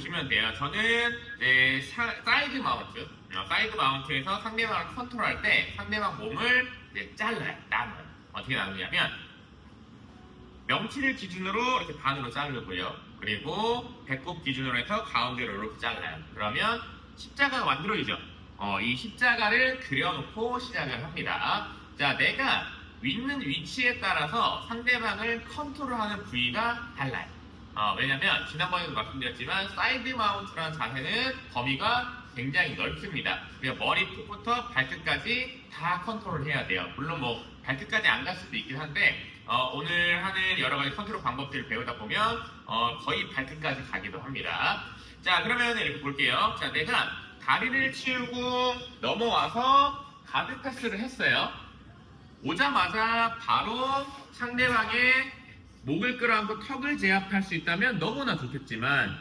보시면 돼요. 저는 사이드 마운트, 사이드 마운트에서 상대방을 컨트롤할 때 상대방 몸을 잘라요. 나눠요. 어떻게 나누냐면 명치를 기준으로 이렇게 반으로 자르고요. 그리고 배꼽 기준으로 해서 가운데로 이렇게 잘라요. 그러면 십자가가 만들어지죠. 이 십자가를 그려놓고 시작을 합니다. 자, 내가 있는 위치에 따라서 상대방을 컨트롤하는 부위가 달라요. 왜냐면 지난번에도 말씀드렸지만 사이드 마운트라는 자세는 범위가 굉장히 넓습니다. 그러니까 머리끝부터 발끝까지 다 컨트롤해야 돼요. 물론 뭐 발끝까지 안 갈 수도 있긴 한데 오늘 하는 여러 가지 컨트롤 방법들을 배우다 보면 거의 발끝까지 가기도 합니다. 자, 그러면 이렇게 볼게요. 자, 내가 다리를 치우고 넘어와서 가드 패스를 했어요. 오자마자 바로 상대방의 목을 끌어안고 턱을 제압할 수 있다면 너무나 좋겠지만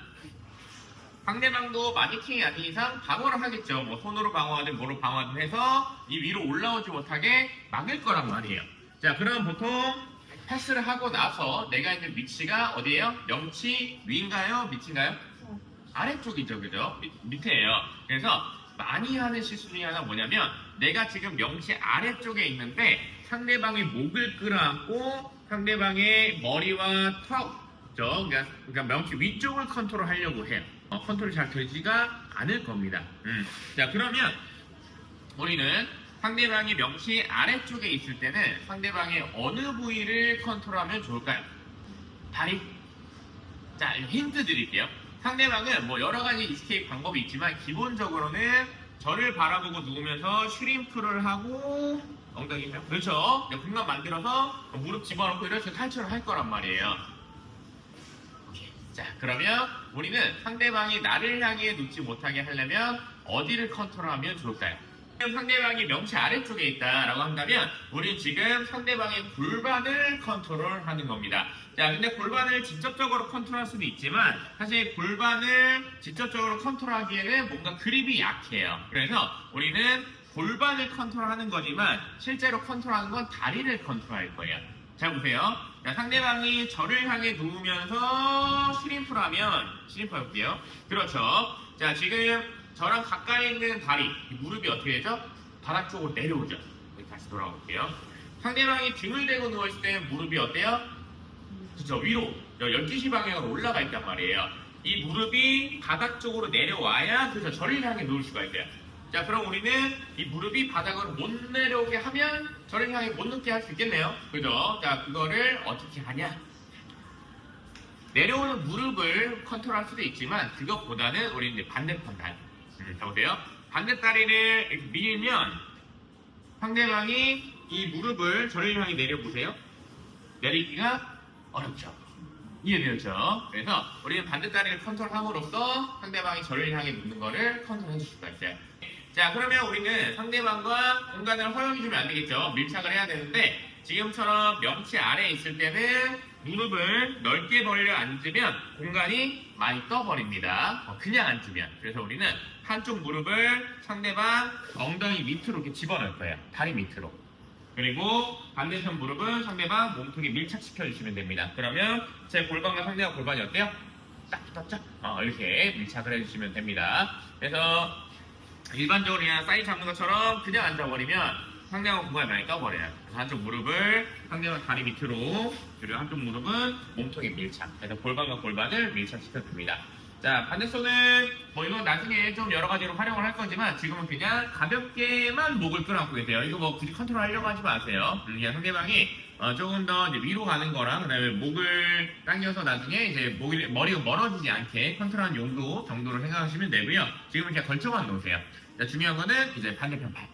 상대방도 마니킹이 아닌 이상 방어를 하겠죠. 뭐 손으로 방어하든 뭐로 방어하든 해서 이 위로 올라오지 못하게 막을 거란 말이에요. 자, 그럼 보통 패스를 하고 나서 내가 있는 위치가 어디예요? 명치 위인가요? 밑인가요? 아래쪽이죠, 그죠? 밑에예요. 그래서 많이 하는 실수 중에 하나 뭐냐면 내가 지금 명치 아래쪽에 있는데 상대방의 목을 끌어안고 상대방의 머리와 턱, 그러니까 명치 위쪽을 컨트롤하려고 해요. 컨트롤이 잘 되지가 않을 겁니다. 자, 그러면 우리는 상대방이 명치 아래쪽에 있을 때는 상대방의 어느 부위를 컨트롤하면 좋을까요? 다리? 자, 힌트 드릴게요. 상대방은 뭐 여러 가지 이스케이프 방법이 있지만 기본적으로는 저를 바라보고 누우면서 슈림프를 하고 엉덩이 펴. 그렇죠? 공간 만들어서 무릎 집어넣고 이렇게 탈출을 할 거란 말이에요. 자, 그러면 우리는 상대방이 나를 향해 눕지 못하게 하려면 어디를 컨트롤하면 좋을까요? 상대방이 명치 아래쪽에 있다라고 한다면 우리는 지금 상대방의 골반을 컨트롤하는 겁니다. 자, 근데 골반을 직접적으로 컨트롤할 수도 있지만 사실 골반을 직접적으로 컨트롤하기에는 뭔가 그립이 약해요. 그래서 우리는 골반을 컨트롤하는 거지만 실제로 컨트롤하는 건 다리를 컨트롤할 거예요. 잘 보세요. 자, 상대방이 저를 향해 누우면서 슈림프라면 슈림프 해볼게요. 그렇죠. 자, 지금 저랑 가까이 있는 다리, 무릎이 어떻게 되죠? 바닥 쪽으로 내려오죠. 다시 돌아올게요. 상대방이 등을 대고 누워있을 때는 무릎이 어때요? 그쵸, 위로 12시 방향으로 올라가 있단 말이에요. 이 무릎이 바닥 쪽으로 내려와야 그래서 저를 향해 누울 수가 있어요. 자, 그럼 우리는 이 무릎이 바닥으로 못 내려오게 하면 저를 향해 못 눕게 할 수 있겠네요. 그죠? 자, 그거를 어떻게 하냐? 내려오는 무릎을 컨트롤할 수도 있지만 그것보다는 우리는 이제 반대편 다리. 자, 보세요. 반대 다리를 이렇게 밀면 상대방이 이 무릎을 저를 향해 내려보세요. 내리기가 어렵죠. 이해되었죠? 그래서 우리는 반대 다리를 컨트롤함으로써 상대방이 저를 향해 눕는 거를 컨트롤해 줄 수가 있어요. 자, 그러면 우리는 상대방과 공간을 허용해주면 안 되겠죠. 밀착을 해야 되는데 지금처럼 명치 아래에 있을 때는 무릎을 넓게 벌려 앉으면 공간이 많이 떠버립니다. 그냥 앉으면. 그래서 우리는 한쪽 무릎을 상대방 엉덩이 밑으로 이렇게 집어넣을 거예요. 다리 밑으로. 그리고 반대편 무릎은 상대방 몸통에 밀착시켜 주시면 됩니다. 그러면 제 골반과 상대방 골반이 어때요? 딱 붙었죠? 이렇게 밀착을 해주시면 됩니다. 그래서 일반적으로 그냥 사이즈 잡는 것처럼 그냥 앉아버리면 상대방 공간이 많이 떠버려요. 그래서 한쪽 무릎을 상대방 다리 밑으로, 그리고 한쪽 무릎은 몸통에 밀착. 그래서 골반과 골반을 밀착시켜줍니다. 자, 반대손은 뭐 이건 나중에 좀 여러 가지로 활용을 할 거지만 지금은 그냥 가볍게만 목을 끌어안고 계세요. 이거 뭐 굳이 컨트롤 하려고 하지 마세요. 그냥 상대방이 조금 더 이제 위로 가는 거랑 그다음에 목을 당겨서 나중에 이제 머리가 멀어지지 않게 컨트롤하는 용도 정도로 생각하시면 되고요. 지금은 그냥 걸쳐만 놓으세요. 자, 중요한 거는 이제 반대편 팔.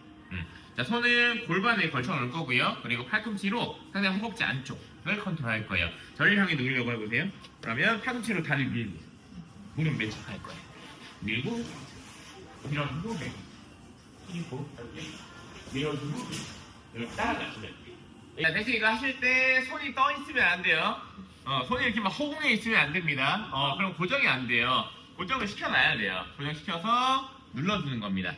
자, 손은 골반에 걸쳐 놓을 거고요. 그리고 팔꿈치로 상대방 허벅지 안쪽을 컨트롤할 거예요. 저를 향해 누르려고 해보세요. 그러면 팔꿈치로 다리를 밀고 무릎 밀착할 거예요. 밀고 밀어주고 밀고 밀어주고 이렇게 따라가시면 돼요. 자, 대신 이거 하실 때 손이 떠 있으면 안 돼요. 손이 이렇게 막 허공에 있으면 안 됩니다. 그럼 고정이 안 돼요. 고정을 시켜놔야 돼요. 고정시켜서 눌러주는 겁니다.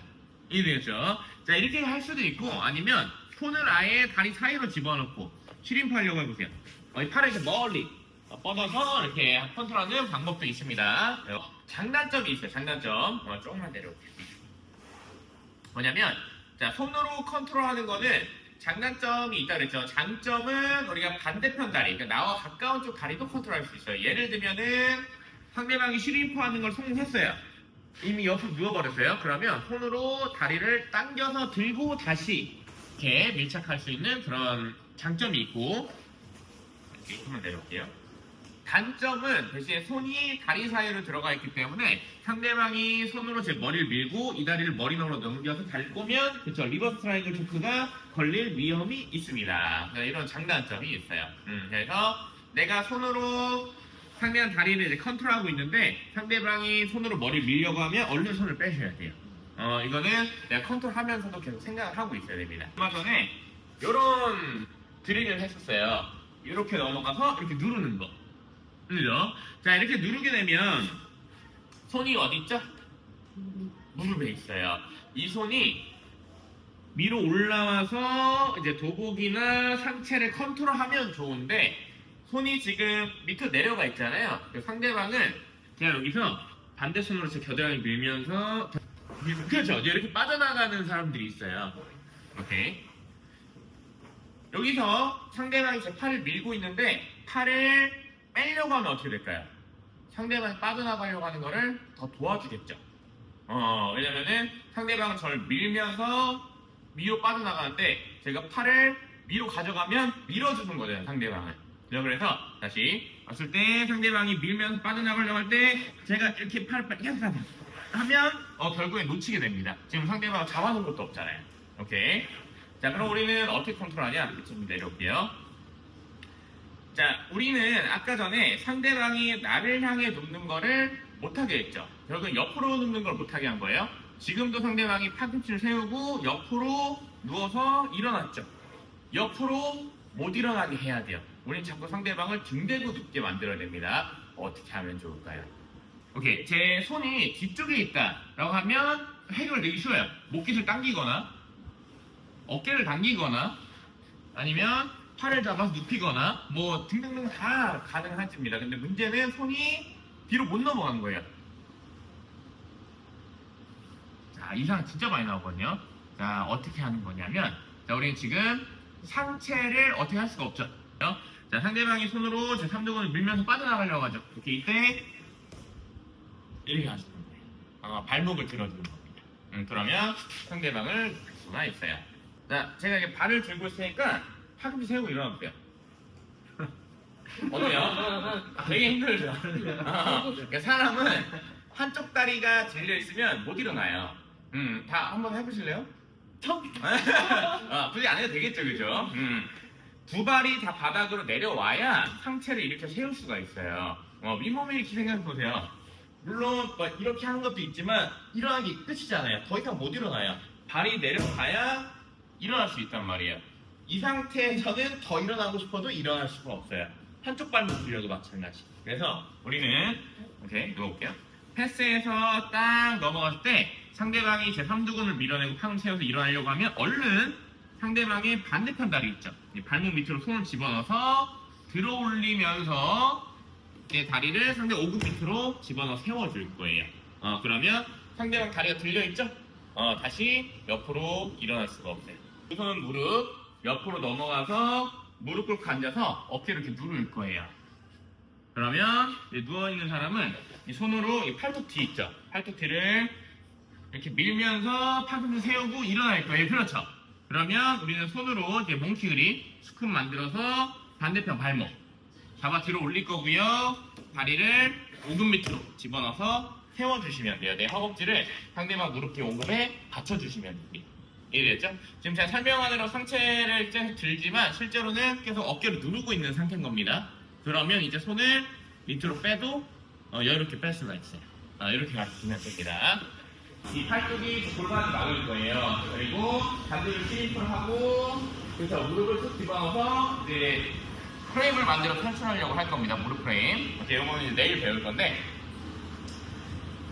이해되죠? 자, 이렇게 할 수도 있고 아니면 손을 아예 다리 사이로 집어넣고 슈림프 하려고 해보세요. 팔을 이렇게 멀리 뻗어서 이렇게 컨트롤하는 방법도 있습니다. 장단점이 있어요. 장단점. 조금만 내려올게요. 뭐냐면 자, 손으로 컨트롤하는 거는 장단점이 있다 그랬죠. 장점은 우리가 반대편 다리, 그러니까 나와 가까운 쪽 다리도 컨트롤할 수 있어요. 예를 들면은 상대방이 슈림프하는 걸 성공했어요. 이미 옆으로 누워버렸어요. 그러면 손으로 다리를 당겨서 들고 다시 이렇게 밀착할 수 있는 그런 장점이 있고, 이렇게 조금만 내려올게요. 단점은 대신에 손이 다리 사이로 들어가 있기 때문에 상대방이 손으로 제 머리를 밀고 이 다리를 머리너로 넘겨서 다리를 꼬면 그쵸, 리버스 트라이앵글 초크가 걸릴 위험이 있습니다. 이런 장단점이 있어요. 그래서 내가 손으로 상대방 다리를 이제 컨트롤하고 있는데 상대방이 손으로 머리를 밀려고 하면 얼른 손을 빼셔야 돼요. 이거는 내가 컨트롤하면서도 계속 생각을 하고 있어야 됩니다. 얼마 전에 이런 드릴을 했었어요. 이렇게 넘어가서 이렇게 누르는 거. 그죠? 자, 이렇게 누르게 되면 손이 어디 있죠? 무릎에 있어요. 이 손이 위로 올라와서 이제 도복이나 상체를 컨트롤하면 좋은데 손이 지금 밑으로 내려가 있잖아요. 상대방은 그냥 여기서 반대 손으로 제 겨드랑이 밀면서 그렇죠. 이렇게 빠져나가는 사람들이 있어요. 오케이. 여기서 상대방이 제 팔을 밀고 있는데 팔을 빼려고 하면 어떻게 될까요? 상대방이 빠져나가려고 하는 거를 더 도와주겠죠. 왜냐면은 상대방은 저를 밀면서 위로 빠져나가는데 제가 팔을 위로 가져가면 밀어주는 거잖아요, 상대방을. 그래서 다시 왔을 때 상대방이 밀면서 빠져나가려고 할 때 제가 이렇게 팔을 하면 결국에 놓치게 됩니다. 지금 상대방을 잡아놓은 것도 없잖아요. 오케이. 자, 그럼 우리는 어떻게 컨트롤하냐? 좀 내려올게요. 자, 우리는 아까 전에 상대방이 나를 향해 눕는 거를 못하게 했죠. 결국은 옆으로 눕는 걸 못하게 한 거예요. 지금도 상대방이 팔꿈치를 세우고 옆으로 누워서 일어났죠. 옆으로 못 일어나게 해야 돼요. 우린 자꾸 상대방을 등 대고 눕게 만들어야 됩니다. 어떻게 하면 좋을까요? 오케이, 제 손이 뒤쪽에 있다라고 하면 해결되기 쉬워요. 목깃을 당기거나 어깨를 당기거나 아니면 팔을 잡아서 눕히거나 뭐 등등등 다 가능하집니다. 근데 문제는 손이 뒤로 못 넘어간 거예요. 자, 이상 진짜 많이 나오거든요. 자, 어떻게 하는 거냐면 자, 우리는 지금 상체를 어떻게 할 수가 없죠. 자, 상대방이 손으로 제 삼두근을 밀면서 빠져나가려고 하죠. 이렇게 이때 이렇게 하시는 거예요. 발목을 들어주는 겁니다. 그러면 상대방을 볼 수가 있어요. 자, 제가 이렇게 발을 들고 있으니까 팔꿈치 세우고 일어나볼게요. 어때요? 되게 힘들죠? 그러니까 사람은 한쪽 다리가 들려 있으면 못 일어나요. 다 한번 해보실래요? 굳이 안 해도 되겠죠, 그죠? 두 발이 다 바닥으로 내려와야 상체를 이렇게 세울 수가 있어요. 윗몸을 이렇게 생각해보세요. 물론 이렇게 하는 것도 있지만 일어나기 끝이잖아요. 더 이상 못 일어나요. 발이 내려가야 일어날 수 있단 말이에요. 이 상태에서는 더 일어나고 싶어도 일어날 수가 없어요. 한쪽 발목 들려도 마찬가지. 그래서 우리는 이렇게 누워볼게요. 패스에서 딱 넘어갔을 때 상대방이 제 삼두근을 밀어내고 팔을 세워서 일어나려고 하면 얼른 상대방의 반대편 다리 있죠. 발목 밑으로 손을 집어넣어서 들어올리면서 내 다리를 상대 오금 밑으로 집어넣어 세워줄 거예요. 그러면 상대방 다리가 들려있죠? 다시 옆으로 일어날 수가 없어요. 우선 무릎 옆으로 넘어가서 무릎 꿇고 앉아서 어깨를 이렇게 누를 거예요. 그러면 누워있는 사람은 이 손으로 이 팔뚝 뒤 있죠? 팔뚝 뒤를 이렇게 밀면서 팔꿈치 세우고 일어날 거예요. 그렇죠? 그러면 우리는 손으로 이제 몽키 그립 스쿱 만들어서 반대편 발목 잡아 들어 올릴 거고요. 다리를 오금 밑으로 집어넣어서 세워주시면 돼요. 내 허벅지를 상대방 무릎 뒤 오금에 받쳐주시면 됩니다. 이해됐죠? 지금 제가 설명하느라 상체를 계속 들지만 실제로는 계속 어깨를 누르고 있는 상태인 겁니다. 그러면 이제 손을 밑으로 빼도 이렇게 뺄 수가 있어요. 이렇게 가르치면 됩니다. 이 팔뚝이 골반을 막을 거예요. 그리고 반대로 스트레칭을 하고 그래서 무릎을 쑥 집어넣어서 이제 프레임을 만들어 탈출하려고 할 겁니다. 무릎 프레임. 이거는 이제 내일 배울 건데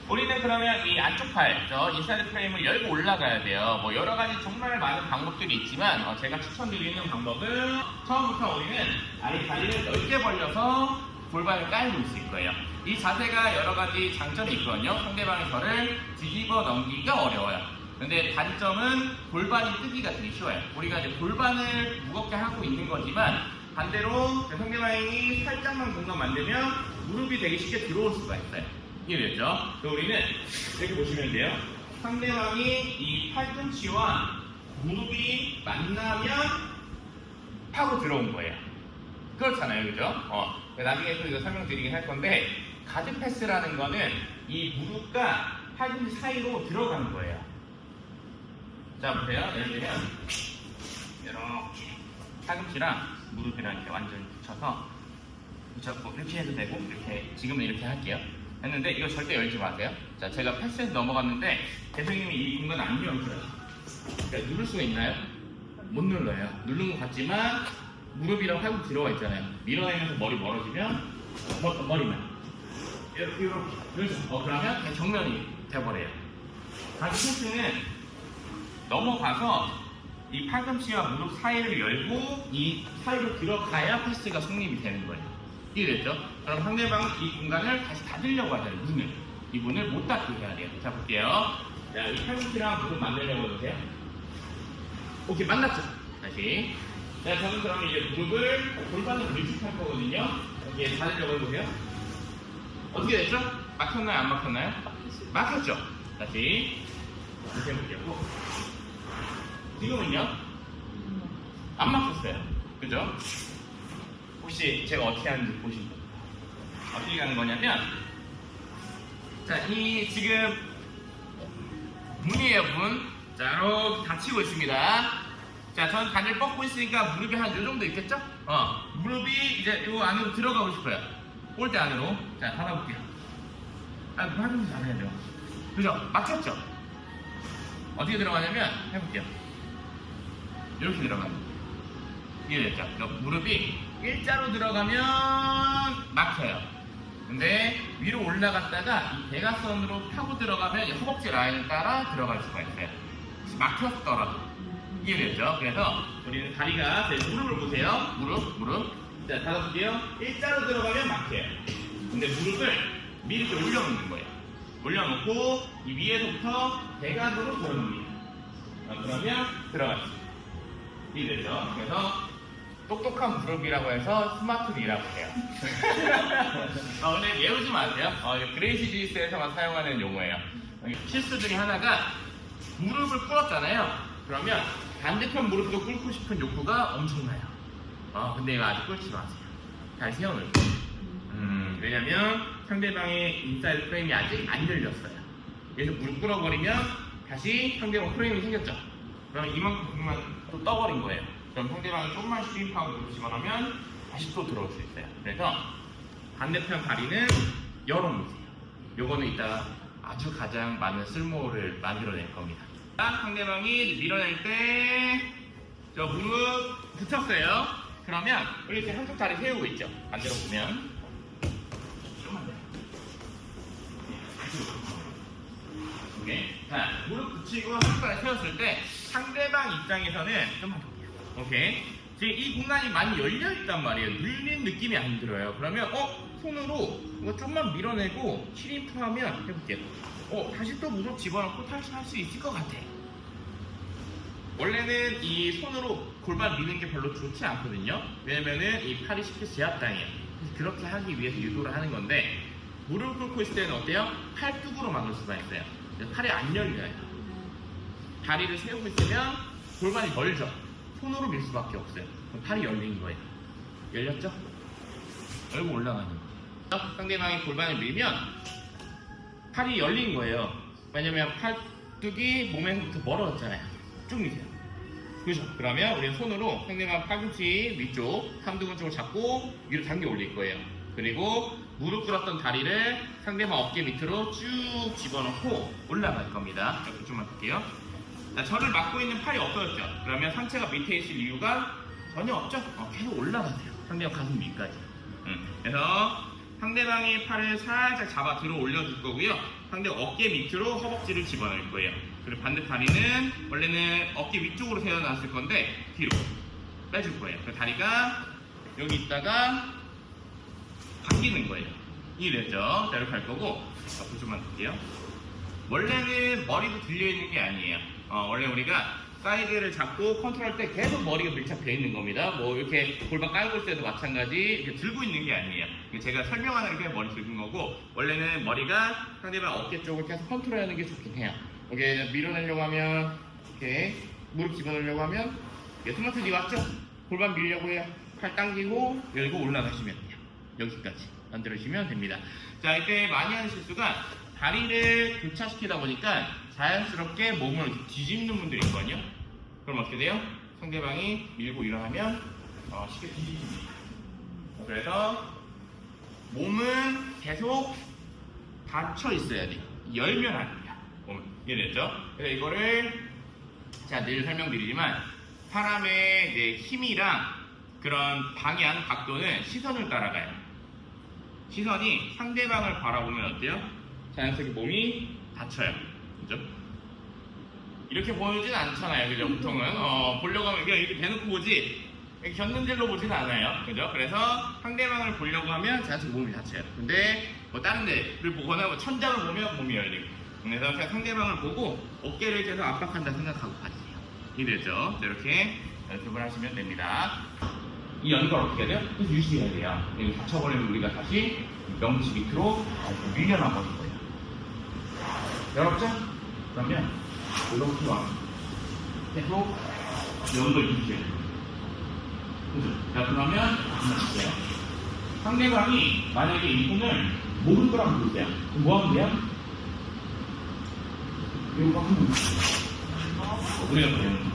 우리는 그러면 이 안쪽 팔, 인사이드 프레임을 열고 올라가야 돼요. 뭐 여러 가지 정말 많은 방법들이 있지만 제가 추천드리는 방법은 처음부터 우리는 아래 다리를 넓게 벌려서 골반을 깔고 있을 거예요. 이 자세가 여러 가지 장점이 있거든요. 상대방의 저를 뒤집어 넘기기가 어려워요. 근데 단점은 골반이 뜨기가 되게 쉬워요. 우리가 이제 골반을 무겁게 하고 있는 거지만 반대로 상대방이 살짝만 공간 만들면 무릎이 되게 쉽게 들어올 수가 있어요. 이해됐죠? 그래서 우리는 이렇게 보시면 돼요. 상대방이 이 팔꿈치와 무릎이 만나면 파고 들어온 거예요. 그렇잖아요, 그죠? 나중에 또 이거 설명드리긴 할 건데, 가드 패스라는 거는 이 무릎과 팔꿈치 사이로 들어가는 거예요. 자, 보세요. 예를 들면, 이렇게 팔꿈치랑 무릎이랑 이렇게 완전히 붙여서, 붙였고, 이렇게 해도 되고, 이렇게, 지금은 이렇게 할게요. 했는데, 이거 절대 열지 마세요. 자, 제가 패스에서 넘어갔는데, 대표님이 이 공간 안 열어줘요. 그러니까 누를 수가 있나요? 못 눌러요. 누른 것 같지만, 무릎이랑 팔꿈치 들어가 있잖아요. 밀어내면서 머리 멀어지면 머리만 이렇게 그렇죠. 그러면 그냥 정면이 돼버려요. 가드 패스는 넘어가서 이 팔꿈치와 무릎 사이를 열고 이 사이로 들어가야 패스가 성립이 되는 거예요. 이해됐죠? 그럼 상대방 이 공간을 다시 닫으려고 하잖아요. 이 문을 못 닫게 해야 돼요. 자, 볼게요. 자, 이 팔꿈치랑 무릎 만들려고 해보세요. 오케이, 만났죠? 다시. 자, 저는 그러면 이제 무릎을 골반으로 밀착할 거거든요. 여기에 닫으려고 해보세요. 어떻게 됐죠? 막혔나요? 안 막혔나요? 막혔죠? 다시 이렇게 해볼게요. 지금은요? 안 막혔어요. 그죠? 혹시 제가 어떻게 하는지 보시죠. 어떻게 가는 거냐면, 자, 이 지금 문이에요, 문. 자, 이렇게 닫히고 있습니다. 자, 저는 다리를 뻗고 있으니까 무릎이 한 요 정도 있겠죠? 무릎이 이제 요 안으로 들어가고 싶어요. 골대 안으로. 자, 닫아볼게요. 팔꿈치 안 해야 돼요. 그죠? 막혔죠? 어떻게 들어가냐면, 해볼게요. 이렇게 들어가요. 이해됐죠? 무릎이 일자로 들어가면 막혀요. 근데 위로 올라갔다가 이 대각선으로 파고 들어가면 이 허벅지 라인을 따라 들어갈 수가 있어요. 막혔더라도. 이해됐죠? 그래서 우리는 다리가, 무릎을 보세요. 무릎. 자, 닫아볼게요. 일자로 들어가면 막혀요. 근데 무릎을 미리 이렇게 올려놓는 거예요. 올려놓고 이 위에서부터 대각으로 걸어놓습니다. 그러면 들어가죠. 이해됐죠? 그래서 똑똑한 무릎이라고 해서 스마트리라고 해요. 근데 외우지 마세요. 그레이시 지스에서만 사용하는 용어예요. 실수 중에 하나가 무릎을 꿇었잖아요. 그러면 반대편 무릎도 꿇고 싶은 욕구가 엄청나요. 근데 이거 아직 꿇지 마세요. 잘 세워놓을게요. 왜냐면 상대방의 인사이드 프레임이 아직 안 열렸어요. 그래서 무릎 꿇어버리면 다시 상대방 프레임이 생겼죠. 그러면 이만큼만 또 떠버린 거예요. 그럼 상대방이 조금만 스윙하고 무릎 집어넣으면 다시 또 들어올 수 있어요. 그래서 반대편 다리는 열어놓으세요. 요거는 이따 아주 가장 많은 쓸모를 만들어낼 겁니다. 상대방이 밀어낼 때 저 무릎 붙였어요. 그러면 이렇게 한쪽 다리 세우고 있죠. 반대로 보면 좀만 더. 오케이. 자, 무릎 붙이고 한쪽 다리 세웠을 때 상대방 입장에서는 좀만 더. 오케이. 지금 이 공간이 많이 열려 있단 말이에요. 눌린 느낌이 안 들어요. 그러면 손으로 이거 좀만 밀어내고 시림프하면 해볼게요. 다시 또 무릎 집어넣고 탈출할 수 있을 것 같아. 원래는 이 손으로 골반 미는 게 별로 좋지 않거든요. 왜냐면은 이 팔이 쉽게 제압당해요. 그래서 그렇게 하기 위해서 유도를 하는 건데, 무릎 꿇고 있을 때는 어때요? 팔뚝으로 막을 수가 있어요. 그래서 팔이 안 열려요. 다리를 세우고 있으면 골반이 멀죠. 손으로 밀 수밖에 없어요. 그럼 팔이 열린 거예요. 열렸죠? 열고 올라가는 거예요. 상대방이 골반을 밀면 팔이 열린 거예요. 왜냐면 팔뚝이 몸에서부터 멀어졌잖아요. 쭉 미세요. 그죠? 그러면 우리는 손으로 상대방 팔꿈치 위쪽, 삼두근 쪽을 잡고 위로 당겨 올릴 거예요. 그리고 무릎 꿇었던 다리를 상대방 어깨 밑으로 쭉 집어넣고 올라갈 겁니다. 이렇게 좀만 볼게요. 자, 저를 막고 있는 팔이 없어졌죠? 그러면 상체가 밑에 있을 이유가 전혀 없죠? 계속 올라가세요. 상대방 가슴 위까지. 그래서 상대방의 팔을 살짝 잡아 들어 올려줄 거고요. 상대 어깨 밑으로 허벅지를 집어넣을 거예요. 그리고 반대 다리는 원래는 어깨 위쪽으로 세워놨을 건데 뒤로 빼줄 거예요. 그 다리가 여기 있다가 당기는 거예요. 이해됐죠? 자, 이렇게 할 거고, 앞으로만 볼게요. 원래는 머리도 들려있는 게 아니에요. 원래 우리가 사이드를 잡고 컨트롤할 때 계속 머리가 밀착되어 있는 겁니다. 뭐 이렇게 골반 깔고 있을 때도 마찬가지 이렇게 들고 있는 게 아니에요. 제가 설명하는 게 머리 들는 거고, 원래는 머리가 상대방 어깨 쪽을 계속 컨트롤하는 게 좋긴 해요. 이렇게 밀어내려고 하면, 이렇게 무릎 집어넣으려고 하면, 스마트 뒤 왔죠? 골반 밀려고 해요. 팔 당기고 열고 올라가시면 돼요. 여기까지 만들어주시면 됩니다. 자, 이때 많이 하는 실수가 다리를 교차시키다 보니까 자연스럽게 몸을 이렇게 뒤집는 분들이 있거든요. 그럼 어떻게 돼요? 상대방이 밀고 일어나면 쉽게 뒤집힙니다. 그래서 몸은 계속 닫혀 있어야 돼요. 열면 안 돼요. 몸은. 이해됐죠? 그래서 이거를 제가 늘 설명드리지만 사람의 이제 힘이랑 그런 방향, 각도는 시선을 따라가요. 시선이 상대방을 바라보면 어때요? 자연스럽게 몸이 닫혀요. 그죠? 이렇게 보이진 않잖아요. 그죠? 보통은. 보려고 하면 그냥 이렇게 대놓고 보지, 곁눈질로 보진 않아요. 그죠? 그래서 상대방을 보려고 하면 자연스럽게 몸이 닫혀요. 근데 뭐 다른 데를 보거나 뭐 천장을 보면 몸이 열리고. 그래서 그냥 상대방을 보고 어깨를 계속 압박한다 생각하고 가세요. 이해됐죠? 이렇게 연습을 하시면 됩니다. 이 연결 어떻게 해야 돼요? 계속 유지해야 돼요. 여기 닫혀버리면 우리가 다시 명치 밑으로 밀려나버릴 거예요. 열었죠? 그러면 이렇게 와. 계속 연도 유지해야 돼요. 그죠? 자, 그러면 안녕하세요. 상대방이 만약에 이 손을 모를 거라고 보세요. 그럼 뭐 하면 돼요? 이거 하면 우리가 그래요.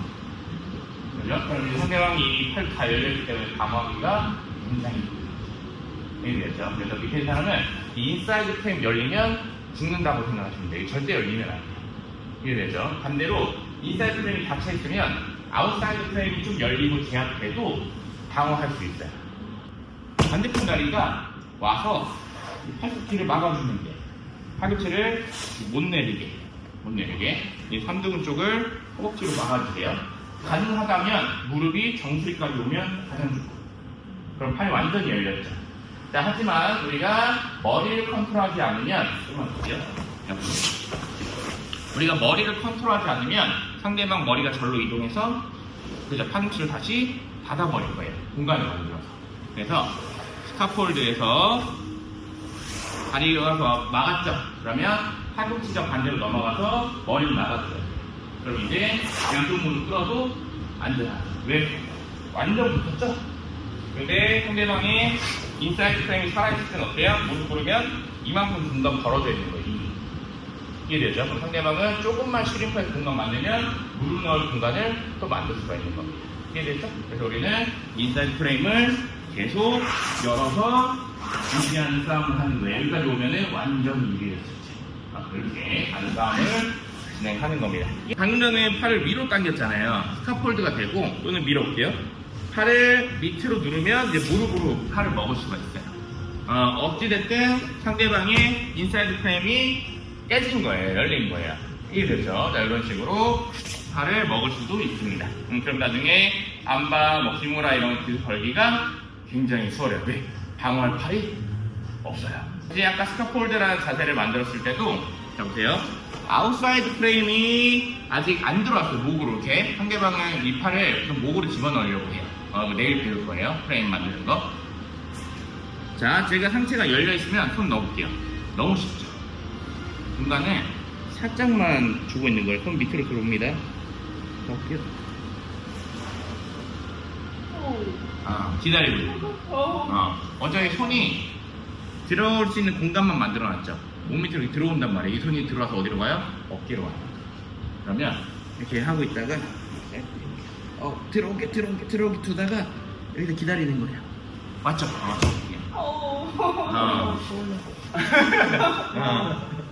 그럼 상대방이 팔 다 열렸기 때문에 방어하기가 굉장히 이해되죠? 그래서 밑에 사람은 이 인사이드 프레임 열리면 죽는다고 생각하시면 돼요. 절대 열리면 안 돼요. 이해되죠? 반대로 인사이드 프레임이 닫혀 있으면 아웃사이드 프레임이 좀 열리고 제압돼도 방어할 수 있어요. 반대편 다리가 와서 팔꿈치를 막아주면 돼요. 팔꿈치를 못 내리게. 이 삼두근 쪽을 허벅지로 막아주세요. 가능하다면 무릎이 정수리까지 오면 가장 좋고, 그럼 팔이 완전히 열렸죠. 자, 하지만 우리가 머리를 컨트롤하지 않으면, 우리가 머리를 컨트롤하지 않으면 상대방 머리가 절로 이동해서 그죠? 팔꿈치를 다시 닫아버릴 거예요. 공간을 만들어서. 그래서 스카폴드에서 다리가 와서 막았죠. 그러면 팔꿈치가 반대로 넘어가서 머리를 나가줘요. 그럼 이제 양쪽 무릎 끌어도 안전하죠. 왜? 완전 붙었죠? 근데 상대방의 인사이드 프레임이 살아있을 때는 어때요? 무릎 꿇으면 이만큼 공간 벌어져 있는 거예요. 이해되죠? 그럼 상대방은 조금만 슈링크해서 공간 만들면 무릎 넣을 공간을 또 만들 수가 있는 겁니다. 이해되죠? 그래서 우리는 인사이드 프레임을 계속 열어서 유지하는 싸움을 하는 거예요. 여기까지 오면은 완전 유리해졌죠. 이렇게 가는 싸움을 진행하는 겁니다. 방금 전에 팔을 위로 당겼잖아요. 스카폴드가 되고, 또는 밀어볼게요. 팔을 밑으로 누르면 이제 무릎으로 팔을 먹을 수가 있어요. 어찌됐든 상대방의 인사이드 프레임이 깨진 거예요. 열린 거예요. 이해됐죠? 자, 이런 식으로 팔을 먹을 수도 있습니다. 그럼 나중에 암바, 뭐 기무라 이런 기술 걸기가 굉장히 수월해요. 왜? 방어할 팔이 없어요. 이제 아까 스카폴드라는 자세를 만들었을 때도, 자 보세요. 아웃사이드 프레임이 아직 안 들어왔어요. 목으로 이렇게. 상대방은 이 팔을 목으로 집어넣으려고 해요. 내일 배울 거예요. 프레임 만드는 거. 자, 제가 상체가 열려있으면 손 넣어볼게요. 너무 쉽죠? 중간에 살짝만 주고 있는 거예요. 손 밑으로 들어옵니다. 넣을게요. 기다리고 있어요. 어차피 손이 들어올 수 있는 공간만 만들어놨죠. 몸 밑으로 들어온단 말이에요. 이 손이 들어와서 어디로 가요? 어깨로 와요. 그러면 이렇게 하고 있다가 들어오게 두다가 여기서 기다리는 거예요. 맞죠?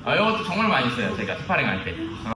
이것도 정말 많이 써요. 제가 스파링 할 때.